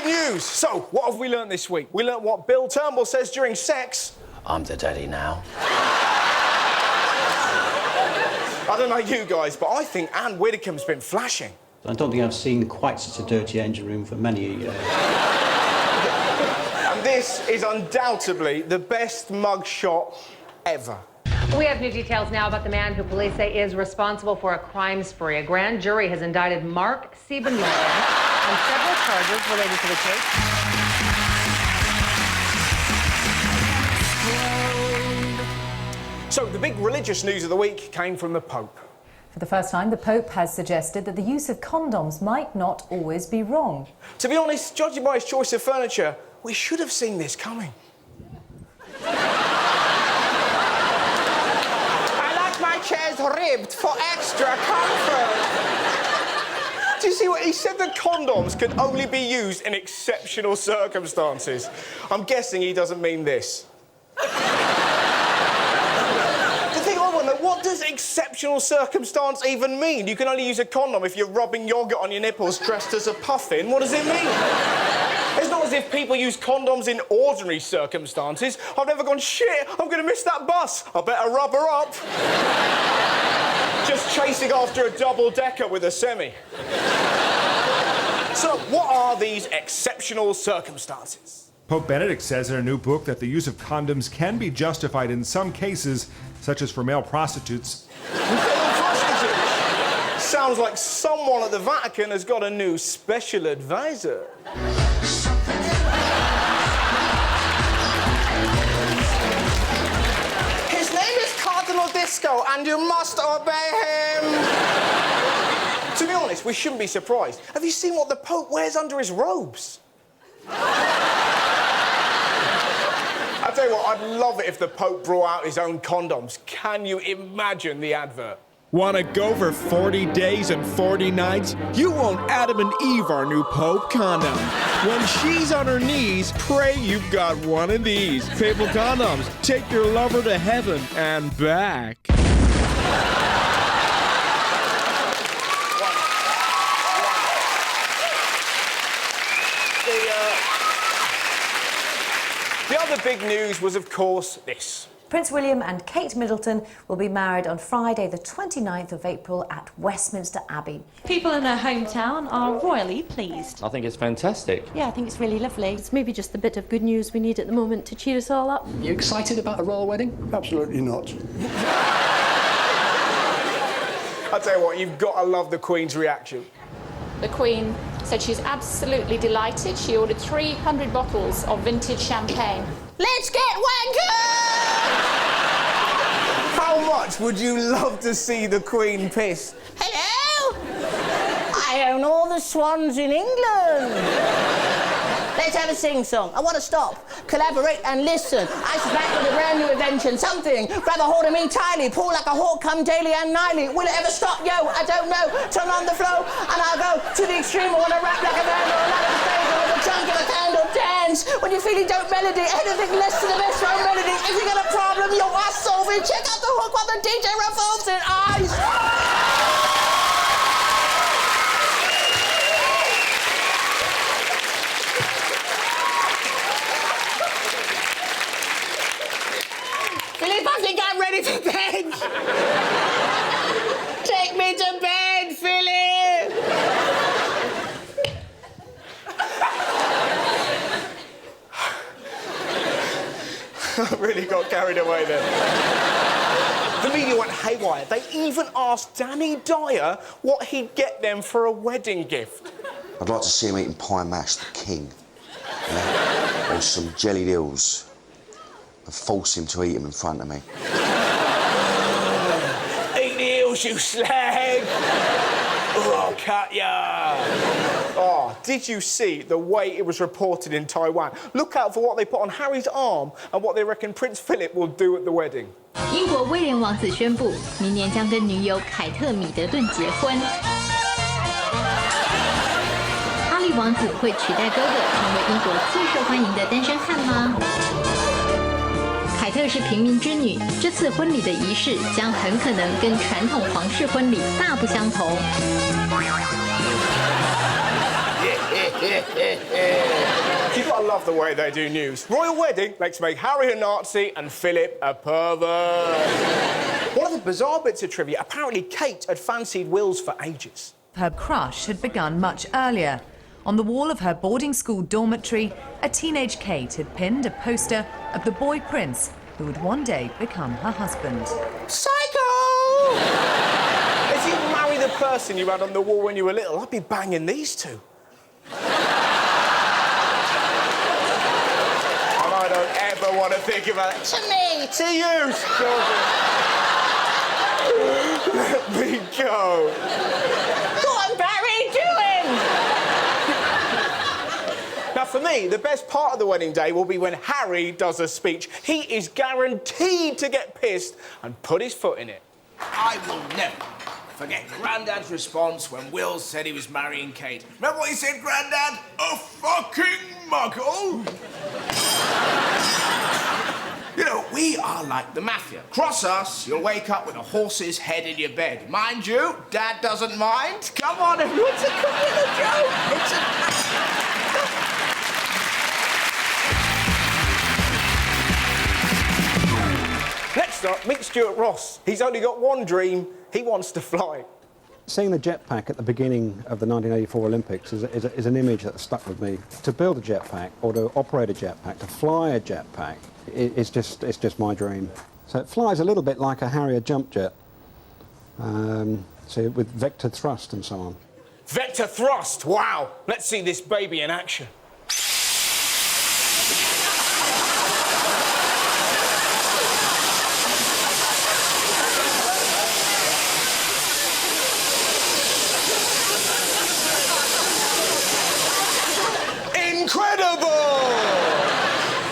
news. So, what have we learnt this week? We learnt what Bill Turnbull says during sex. I'm the daddy now. I don't know you guys, but I think Anne Widdecombe's been flashing. I don't think I've seen quite such a dirty engine room for many a year. And this is undoubtedly the best mug shot ever. We have new details now about the man who police say is responsible for a crime spree. A grand jury has indicted Mark Siebenmorgen on several charges related to the case. So, the big religious news of the week came from the Pope. For the first time, the Pope has suggested that the use of condoms might not always be wrong. To be honest, judging by his choice of furniture, we should have seen this coming. I like my chairs ribbed for extra comfort. Do you see what he said? That condoms can only be used in exceptional circumstances. I'm guessing he doesn't mean this. What does exceptional circumstance even mean? You can only use a condom if you're rubbing yoghurt on your nipples dressed as a puffin. What does it mean? It's not as if people use condoms in ordinary circumstances. I've never gone, shit, I'm going to miss that bus. I better rub her up. Just chasing after a double-decker with a semi. So, what are these exceptional circumstances? Pope Benedict says in a new book that the use of condoms can be justified in some cases, such as for male prostitutes. Sounds like someone at the Vatican has got a new special advisor. His name is Cardinal Disco, and you must obey him. To be honest, we shouldn't be surprised. Have you seen what the Pope wears under his robes? I tell you what, I'd love it if the Pope brought out his own condoms. Can you imagine the advert? Want to go for 40 days and 40 nights? You won't Adam and Eve our new Pope condom. When she's on her knees, pray you've got one of these. Papal condoms. Take your lover to heaven and back. The other big news was, of course, this. Prince William and Kate Middleton will be married on Friday, the 29th of April at Westminster Abbey. People in her hometown are royally pleased. I think it's fantastic. Yeah, I think it's really lovely. It's maybe just the bit of good news we need at the moment to cheer us all up. You excited about a royal wedding? Absolutely not. I tell you what, you've got to love the Queen's reaction. The Queen said she's absolutely delighted. She ordered 300 bottles of vintage champagne. Let's get wankered! How much would you love to see the Queen piss? Hello? I own all the swans in England. Let's have a sing-song. I want to stop, collaborate and listen. I should back with a brand new invention. Something, grab a hold of me tightly, pull like a hawk, come daily and nightly. Will it ever stop? Yo, I don't know. Turn on the flow and I'll go to the extreme. I want to rap like a vandal, like a fatal, with a chunk of a candle dance. When you're feeling dope melody, anything less to the best round melody. If you got a problem, yo, I solve it. Check out the hook while the DJ revolves in eyes. I think I'm ready for bed. Take me to bed, Philip. I really got carried away there. The media went haywire. They even asked Danny Dyer what he'd get them for a wedding gift. I'd like to see him eating pie mash, the king. Yeah? Or some jellied eels. And force him to eat them in front of me. Eat the eels, you slag! Or I'll cut ya! Oh, did you see the way it was reported in Taiwan? Look out for what they put on Harry's arm and what they reckon Prince Philip will do at the wedding. 英国威廉王子宣布，明年将跟女友凯特·米德顿结婚。哈利王子会取代哥哥，成为英国最受欢迎的单身汉吗？凯特是平民之女，这次婚礼的仪式将很可能跟传统皇室婚礼大不相同。You've got to love the way they do news. Royal wedding, let's make Harry a Nazi and Philip a pervert. One of the bizarre bits of trivia, apparently Kate had fancied Wills for ages. Her crush had begun much earlier. On the wall of her boarding school dormitory, a teenage Kate had pinned a poster of the boy prince who would one day become her husband. Psycho! If you marry the person you had on the wall when you were little, I'd be banging these two. And I don't ever want to think about it. To me! To you, Scorpion! Let me go. What, Barry, doing? Now, for me, the best part of the wedding day will be when Harry does a speech. He is guaranteed to get pissed and put his foot in it. I will never forget Grandad's response when Will said he was marrying Kate. Remember what he said, Grandad? A fucking muggle? You know, we are like the mafia. Cross us, you'll wake up with a horse's head in your bed. Mind you, Dad doesn't mind. Come on, everyone, it's a joke. It's a... Next up, meet Stuart Ross. He's only got one dream. He wants to fly. Seeing the jetpack at the beginning of the 1984 Olympics is an image that stuck with me. To build a jetpack, or to operate a jetpack, to fly a jetpack, it's just my dream. So it flies a little bit like a Harrier jump jet, so with vector thrust and so on. Vector thrust, wow. Let's see this baby in action.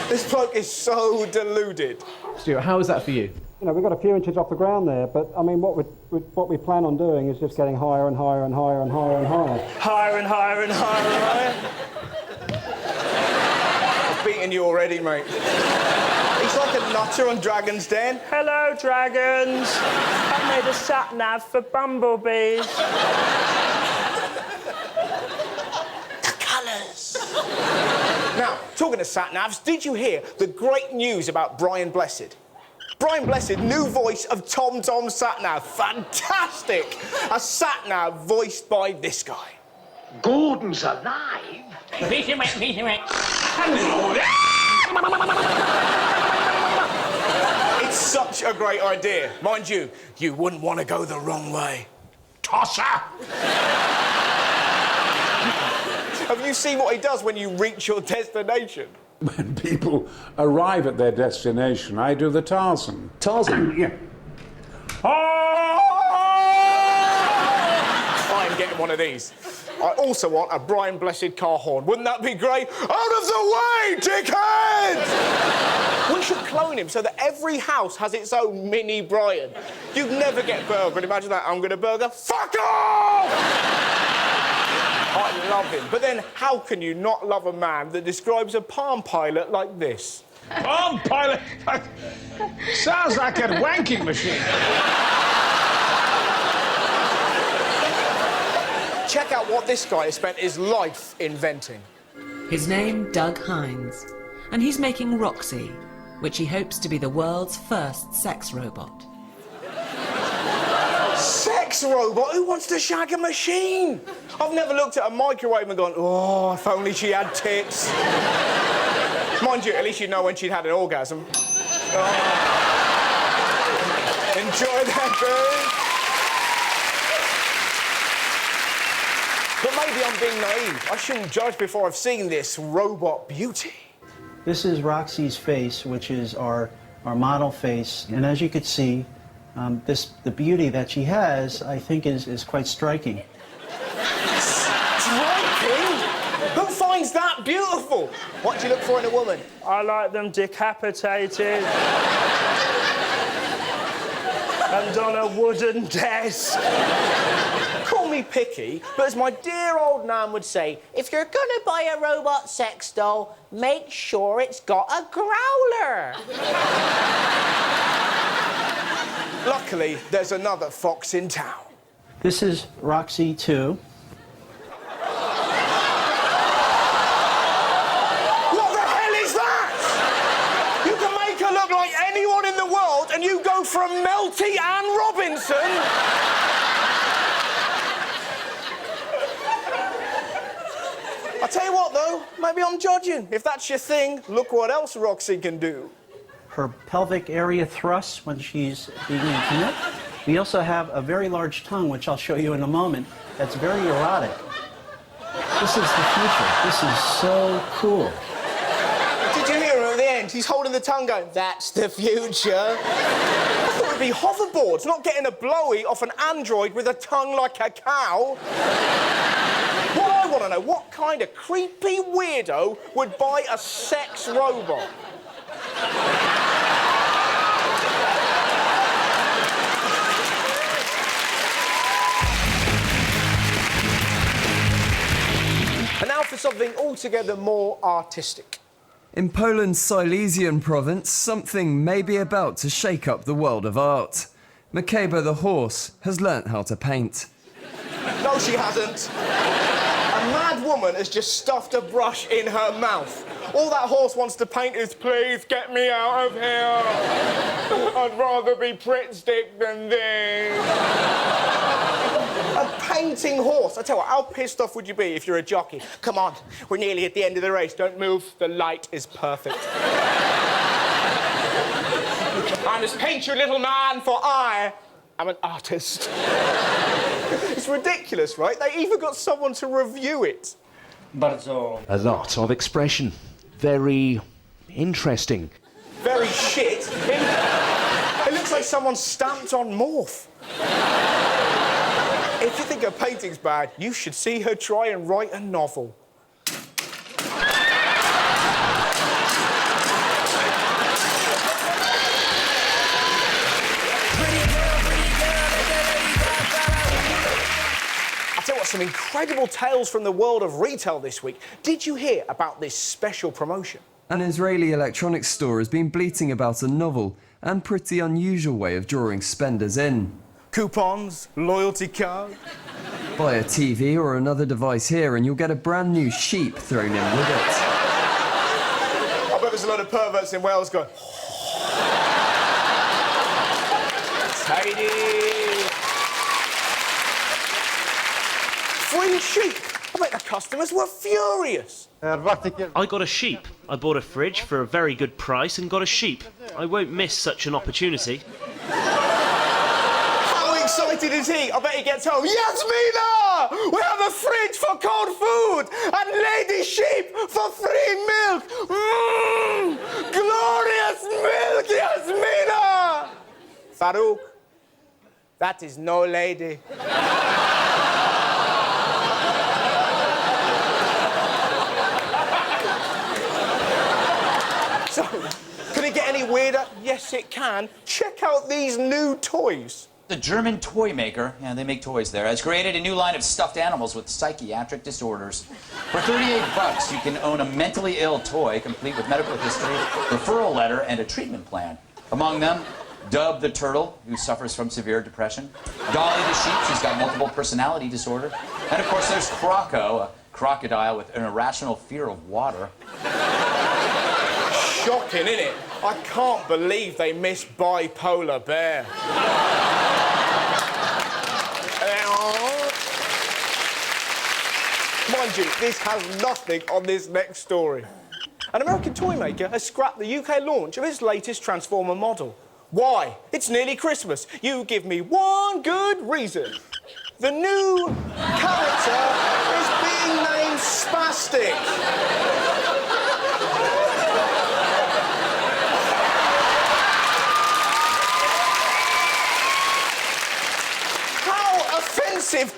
This bloke is so deluded. Stuart, how is that for you? You know, we've got a few inches off the ground there, but I mean, what we plan on doing is just getting higher and higher and higher and higher and higher. Higher and higher and higher and higher. I've beaten you already, mate. He's like a nutter on Dragon's Den. Hello, dragons. I've made a sat-nav for bumblebees. Now, talking of sat-navs, did you hear the great news about Brian Blessed? Brian Blessed, new voice of Tom Tom sat-nav. Fantastic! A sat-nav voiced by this guy. Gordon's alive? It's such a great idea. Mind you, you wouldn't want to go the wrong way. Tosser! Have you seen what he does when you reach your destination? When people arrive at their destination, I do the Tarzan. Tarzan? Yeah. I'm getting one of these. I also want a Brian Blessed car horn. Wouldn't that be great? Out of the way, dickheads! We should clone him so that every house has its own mini Brian. You'd never get burgled. Imagine that. I'm going to burger. Fuck off! I love him. But then, how can you not love a man that describes a Palm Pilot like this? Palm Pilot? Sounds like a wanking machine. Check out what this guy has spent his life inventing. His name, Doug Hines, and he's making Roxy, which he hopes to be the world's first sex robot. Sex robot? Who wants to shag a machine? I've never looked at a microwave and gone, oh, if only she had tits. Mind you, at least you'd know when she'd had an orgasm. Oh. Enjoy that, dude. But maybe I'm being naive. I shouldn't judge before I've seen this robot beauty. This is Roxy's face, which is our model face. And as you could see, the beauty that she has, I think, is quite striking. Striking? Who finds that beautiful? What do you look for in a woman? I like them decapitated. And on a wooden desk. Call me picky, but as my dear old nan would say, If you're gonna buy a robot sex doll, make sure it's got a growler. Luckily, there's another fox in town. This is Roxy 2. Royalty Anne Robinson? I tell you what, though, maybe I'm judging. If that's your thing, look what else Roxy can do. Her pelvic area thrusts when she's being intimate. We also have a very large tongue, which I'll show you in a moment, that's very erotic. This is the future. This is so cool. Did you hear him at the end? He's holding the tongue going, that's the future. I thought it'd be hoverboards, not getting a blowy off an android with a tongue like a cow. What I want to know, what kind of creepy weirdo would buy a sex robot? And now for something altogether more artistic. In Poland's Silesian province, something may be about to shake up the world of art. Makeba the horse has learnt how to paint. No, she hasn't. A mad woman has just stuffed a brush in her mouth. All that horse wants to paint is, please get me out of here. I'd rather be Pritt Stick than this. A painting horse. I tell you what, how pissed off would you be if you're a jockey? Come on, we're nearly at the end of the race. Don't move. The light is perfect. I must paint you, little man, for I am an artist. It's ridiculous, right? They even got someone to review it. A lot of expression. Very interesting. Very shit. It looks like someone stamped on morph. If you think her painting's bad, you should see her try and write a novel. Some incredible tales from the world of retail this week. Did you hear about this special promotion? An Israeli electronics store has been bleating about a novel and pretty unusual way of drawing spenders in. Coupons, loyalty card. Buy a TV or another device here and you'll get a brand new sheep thrown in with it. I bet there's a lot of perverts in Wales going... Tidy. Free sheep. I bet the customers were furious. I got a sheep. I bought a fridge for a very good price and got a sheep. I won't miss such an opportunity. How excited is he? I bet he gets home. Yasmina! We have a fridge for cold food and lady sheep for free milk. Glorious milk, Yasmina! Farouk, that is no lady. So, can it get any weirder? Yes, it can. Check out these new toys. The German toy maker, they make toys there, has created a new line of stuffed animals with psychiatric disorders. For $38, you can own a mentally ill toy complete with medical history, referral letter, and a treatment plan. Among them, Dub the turtle, who suffers from severe depression, Dolly the sheep, she's got multiple personality disorder, and of course there's Croco, a crocodile with an irrational fear of water. Shocking, isn't it? I can't believe they missed Bipolar Bear. Mind you, this has nothing on this next story. An American toy maker has scrapped the UK launch of its latest Transformer model. Why? It's nearly Christmas. You give me one good reason. The new character is being named Spastic.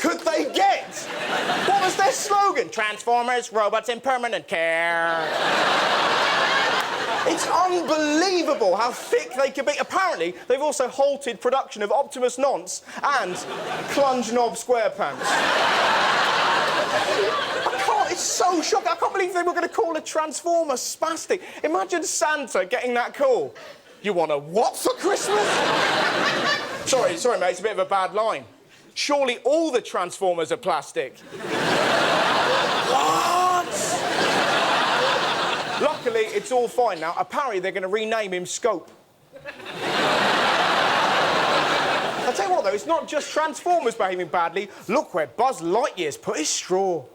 Could they get? What was their slogan? Transformers, robots in permanent care. It's unbelievable how thick they can be. Apparently, they've also halted production of Optimus Nonce and Plunge Knob Squarepants. It's so shocking. I can't believe they were going to call a Transformer Spastic. Imagine Santa getting that call. You want a what for Christmas? Sorry, mate, it's a bit of a bad line. Surely all the Transformers are plastic. What? Luckily, it's all fine now. Apparently, they're going to rename him Scope. I'll tell you what, though, it's not just Transformers behaving badly. Look where Buzz Lightyear's put his straw.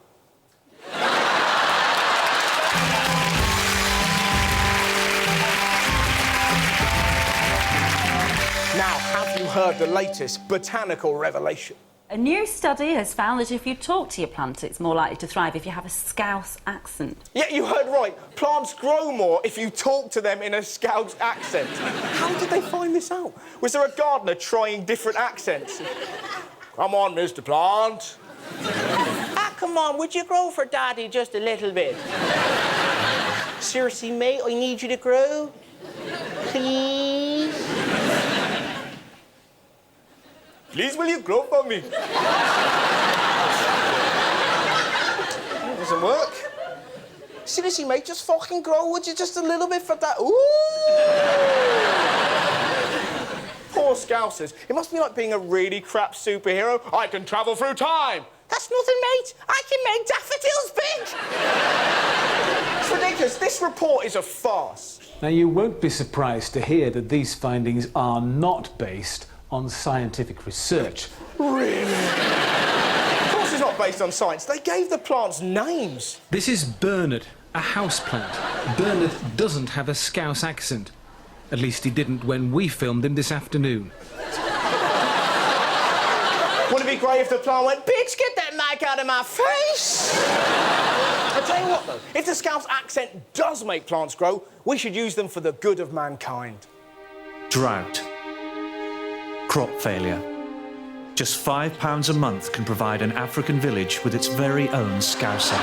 Now, have you heard the latest botanical revelation? A new study has found that if you talk to your plant, it's more likely to thrive if you have a Scouse accent. Yeah, you heard right. Plants grow more if you talk to them in a Scouse accent. How did they find this out? Was there a gardener trying different accents? Come on, Mr. Plant. Ah, come on, would you grow for Daddy just a little bit? Seriously, mate, I need you to grow. Please? Please, will you grow for me? It doesn't work. Seriously, mate, just fucking grow, would you? Just a little bit for that. Ooh! Poor Scousers. It must be like being a really crap superhero. I can travel through time. That's nothing, mate. I can make daffodils big. It's ridiculous. This report is a farce. Now, you won't be surprised to hear that these findings are not based on scientific research. Really? Of course it's not based on science. They gave the plants names. This is Bernard, a houseplant. Bernard doesn't have a Scouse accent. At least he didn't when we filmed him this afternoon. Wouldn't it be great if the plant went, bitch, get that mic out of my face? I'll tell you what, though, if the Scouse accent does make plants grow, we should use them for the good of mankind. Drought. Crop failure. Just £5 a month can provide an African village with its very own Scouser.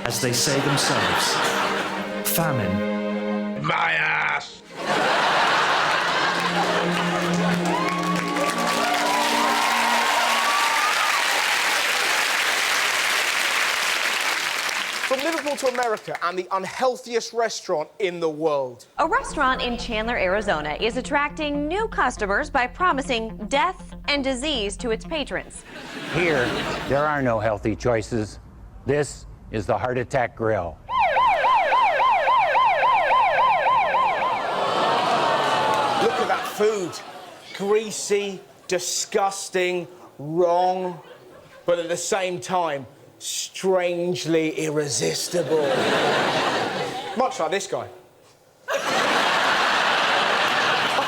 As they say themselves, famine. My ass! From Liverpool to America and the unhealthiest restaurant in the world. A restaurant in Chandler, Arizona is attracting new customers by promising death and disease to its patrons. Here, there are no healthy choices. This is the Heart Attack Grill. Look at that food. Greasy, disgusting, wrong, but at the same time, strangely irresistible. Much like this guy. I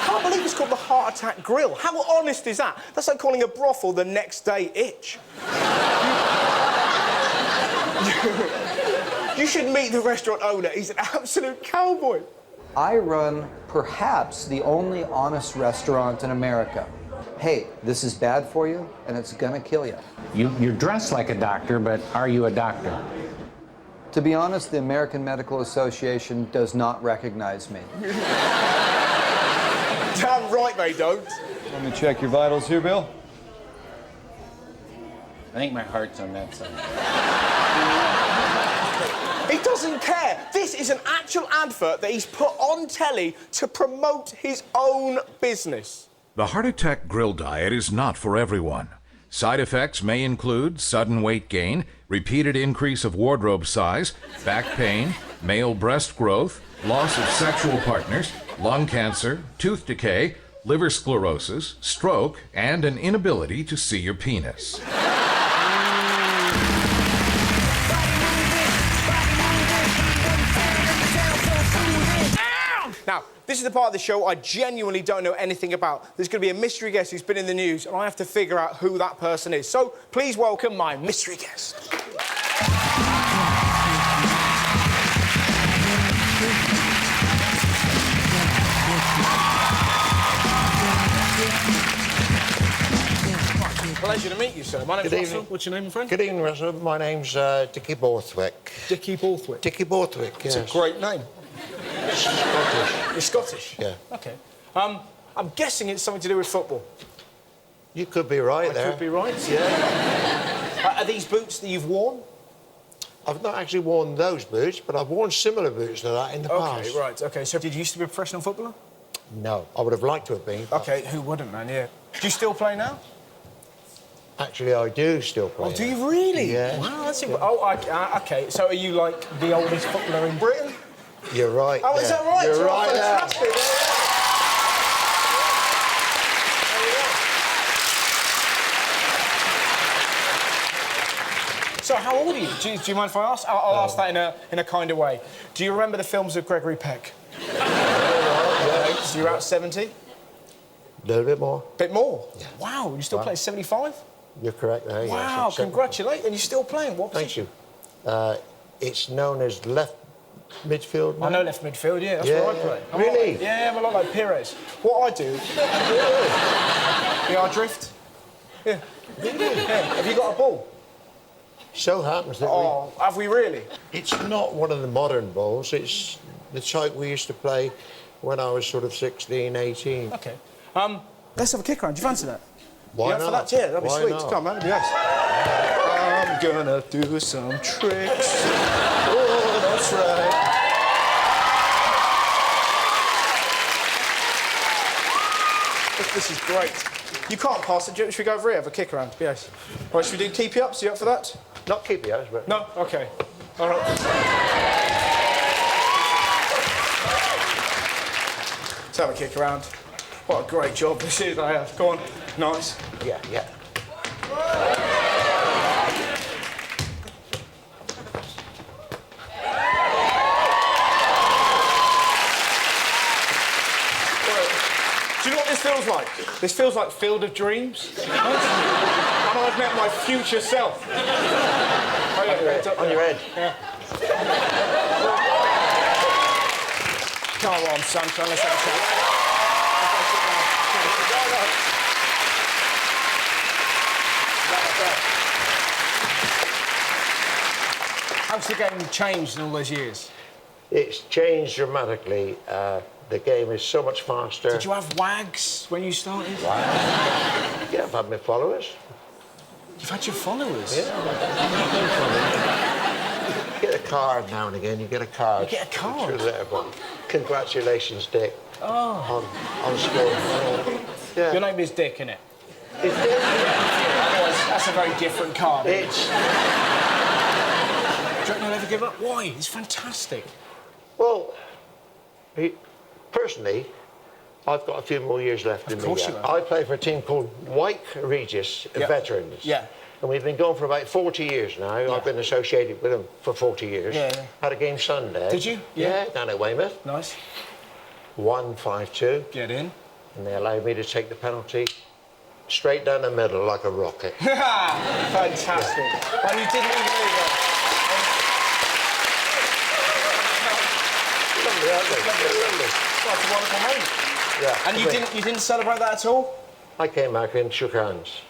can't believe it's called the Heart Attack Grill. How honest is that? That's like calling a brothel the next day itch. You should meet the restaurant owner. He's an absolute cowboy. I run perhaps the only honest restaurant in America. Hey, this is bad for you, and it's gonna kill you. You're dressed like a doctor, but are you a doctor? To be honest, the American Medical Association does not recognize me. Damn right they don't. Let me check your vitals here, Bill. I think my heart's on that side. He doesn't care. This is an actual advert that he's put on telly to promote his own business. The Heart Attack Grill diet is not for everyone. Side effects may include sudden weight gain, repeated increase of wardrobe size, back pain, male breast growth, loss of sexual partners, lung cancer, tooth decay, liver sclerosis, stroke, and an inability to see your penis. Now, this is the part of the show I genuinely don't know anything about. There's going to be a mystery guest who's been in the news, and I have to figure out who that person is. So, please welcome my mystery guest. Pleasure to meet you, sir. My name's Russell. What's your name, my friend? Good evening, Russell. My name's Dickie Borthwick. Dickie Borthwick? Dickie Borthwick, yes. It's a great name. Scottish. You're Scottish? Yeah. OK. I'm guessing it's something to do with football. You could be right there. I could be right, yeah. Are these boots that you've worn? I've not actually worn those boots, but I've worn similar boots to that in the past. OK, right, OK. So did you used to be a professional footballer? No, I would have liked to have been. OK, who wouldn't, man, yeah. Do you still play now? Actually, I do still play. Oh, do you really? Yeah. Wow, that's... Yeah. Oh, OK. So are you, like, the oldest footballer in Britain? You're right. Oh, is that right? You're right. Fantastic. So, how old are you? Do you mind if I ask? I'll ask that in a kind of way. Do you remember the films of Gregory Peck? So you're out 70? A little bit more. Bit more? Yeah. Wow, you still play 75? You're correct there, yes. Wow, congratulations. And you're still playing. What position? Thank you. It's known as left midfield now. I know left midfield, yeah, that's where I play. Really? I'm a lot like Pires. What I do... Yeah, I drift. Yeah. Really? Yeah. Have you got a ball? So happens that have we really? It's not one of the modern balls. It's the type we used to play when I was sort of 16, 18. OK. Let's have a kick around. Do you fancy that? Why not? For that? Yeah, that'd be sweet. Not? Come on, man. Yes. I'm gonna do some tricks. Oh, that's right. This is great. You can't pass it. Should we go over here, have a kick around? Yes. Right, should we do keep you up? So you up for that? Not keep you up, but... No? OK. All right. Let's have a kick around. What a great job this is, I have. Go on. Nice. Yeah. Do you know what this feels like? This feels like Field of Dreams. And I've met my future self. Oh, yeah, on your head. Yeah. Come on, sunshine, let's have a chat. How's the game changed in all those years? It's changed dramatically. The game is so much faster. Did you have wags when you started? Yeah, I've had my followers. You've had your followers? Yeah. You get a card now and again, you get a card. You get a card? There, but congratulations, Dick. Oh. On score. Yeah. Your name is Dick, innit? It's Dick? That's a very different card. It's... Do you reckon you'll ever give up? Why? It's fantastic. Well, personally, I've got a few more years left in me. Of course you have. I play for a team called White Regis Veterans. Yeah. And we've been going for about 40 years now. Yeah. I've been associated with them for 40 years. Yeah. Had a game Sunday. Did you? Yeah, down at Weymouth. Nice. 1-5-2. Get in. And they allowed me to take the penalty straight down the middle like a rocket. Fantastic. Yeah. And you didn't even leave that. Lovely, aren't they? Lovely. That's a wonderful moment. Yeah. And you didn't celebrate that at all? I came back and shook hands.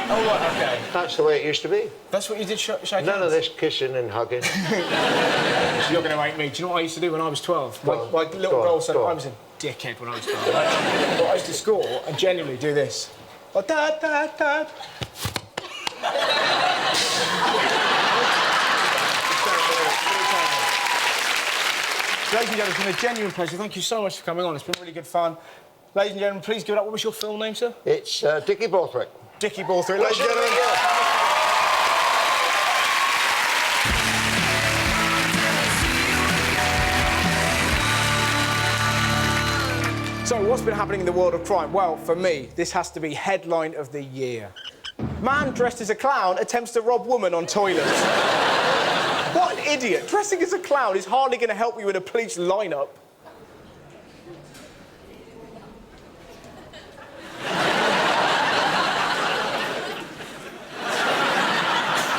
Oh, right, OK. That's the way it used to be. That's what you did, shake hands? None of this kissing and hugging. You're going to make me. Do you know what I used to do when I was 12? My little girl said I was a dickhead when I was 12. Right? But I used to score and genuinely do this. Like, dad, dad, dad. Ladies and gentlemen, it's been a genuine pleasure. Thank you so much for coming on. It's been really good fun. Ladies and gentlemen, please give it up. What was your full name, sir? It's Dickie Borthwick. Dickie Borthwick. Ladies and gentlemen. So, what's been happening in the world of crime? Well, for me, this has to be headline of the year. Man dressed as a clown attempts to rob woman on toilet. What an idiot. Dressing as a clown is hardly going to help you in a police lineup.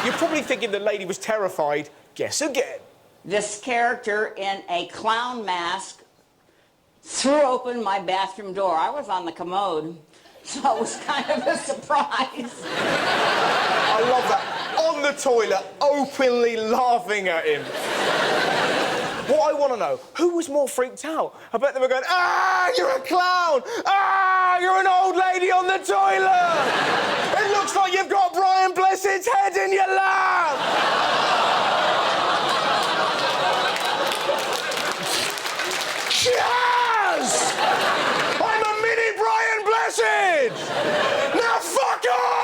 You're probably thinking the lady was terrified. Guess again. This character in a clown mask threw open my bathroom door. I was on the commode, so it was kind of a surprise. I love that. On the toilet, openly laughing at him. What I want to know, who was more freaked out? I bet they were going, ah, you're a clown! Ah, you're an old lady on the toilet! It looks like you've got Brian Blessed's head in your lap! Cheers! I'm a mini Brian Blessed! Now fuck off!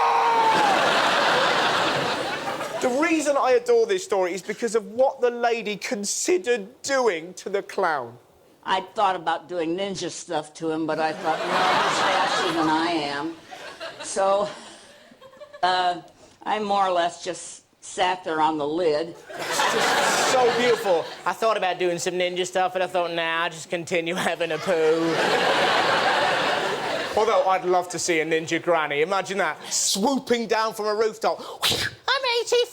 The reason I adore this story is because of what the lady considered doing to the clown. I thought about doing ninja stuff to him, but I thought, no, he's faster than I am. So, I more or less just sat there on the lid. It's just so beautiful. I thought about doing some ninja stuff, and I thought, nah, I'll just continue having a poo. Although I'd love to see a ninja granny. Imagine that, swooping down from a rooftop. I'm 84!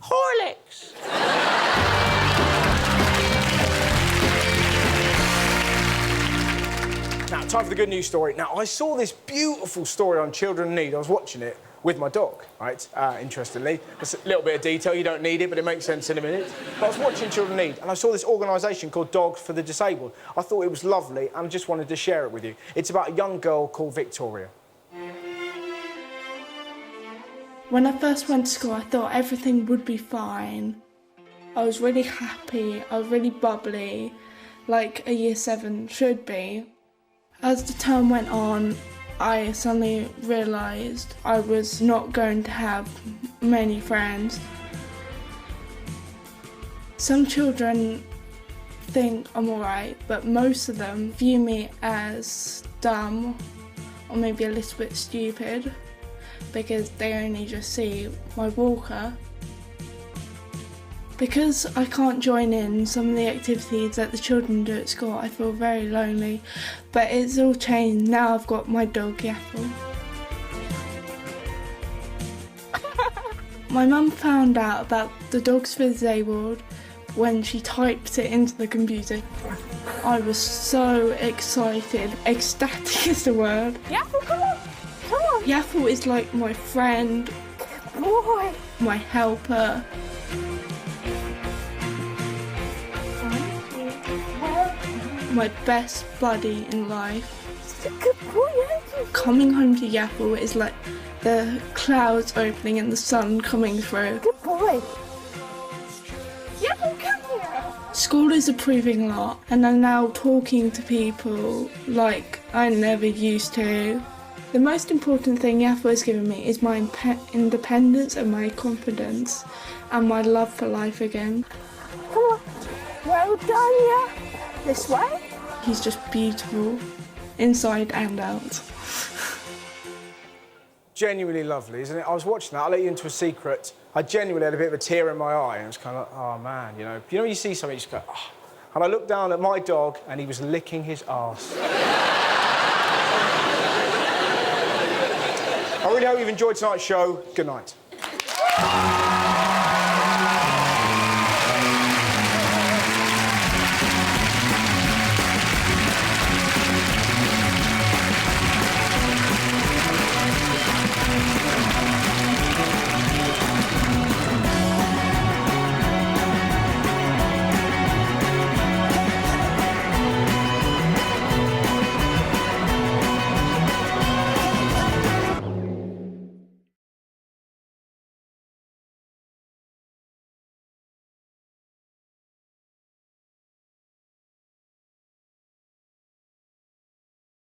Horlicks! Now, time for the good news story. Now, I saw this beautiful story on Children in Need. I was watching it with my dog, right? Interestingly. It's a little bit of detail, you don't need it, but it makes sense in a minute. But I was watching Children in Need, and I saw this organisation called Dogs for the Disabled. I thought it was lovely, and I just wanted to share it with you. It's about a young girl called Victoria. When I first went to school, I thought everything would be fine. I was really happy, I was really bubbly, like a Year 7 should be. As the term went on, I suddenly realised I was not going to have many friends. Some children think I'm alright, but most of them view me as dumb or maybe a little bit stupid because they only just see my walker. Because I can't join in some of the activities that the children do at school, I feel very lonely, but it's all changed. Now I've got my dog, Yaffle. My mum found out about the Dogs for the Disabled when she typed it into the computer. I was so excited. Ecstatic is the word. Yaffle, come on! Come on! Yaffle is like my friend, Boy! my helper. My best buddy in life. Good boy, aren't you? Coming home to Yaffle is like the clouds opening and the sun coming through. Good boy. Yaffle, come here. School is improving a lot, and I'm now talking to people like I never used to. The most important thing Yaffle has given me is my independence and my confidence and my love for life again. Come on. Well done, yeah. This way? He's just beautiful, inside and out. Genuinely lovely, isn't it? I was watching that, I'll let you into a secret. I genuinely had a bit of a tear in my eye, and it was kind of like, oh man, you know. You know when you see something, you just go, oh. And I looked down at my dog, and he was licking his arse. I really hope you've enjoyed tonight's show. Good night.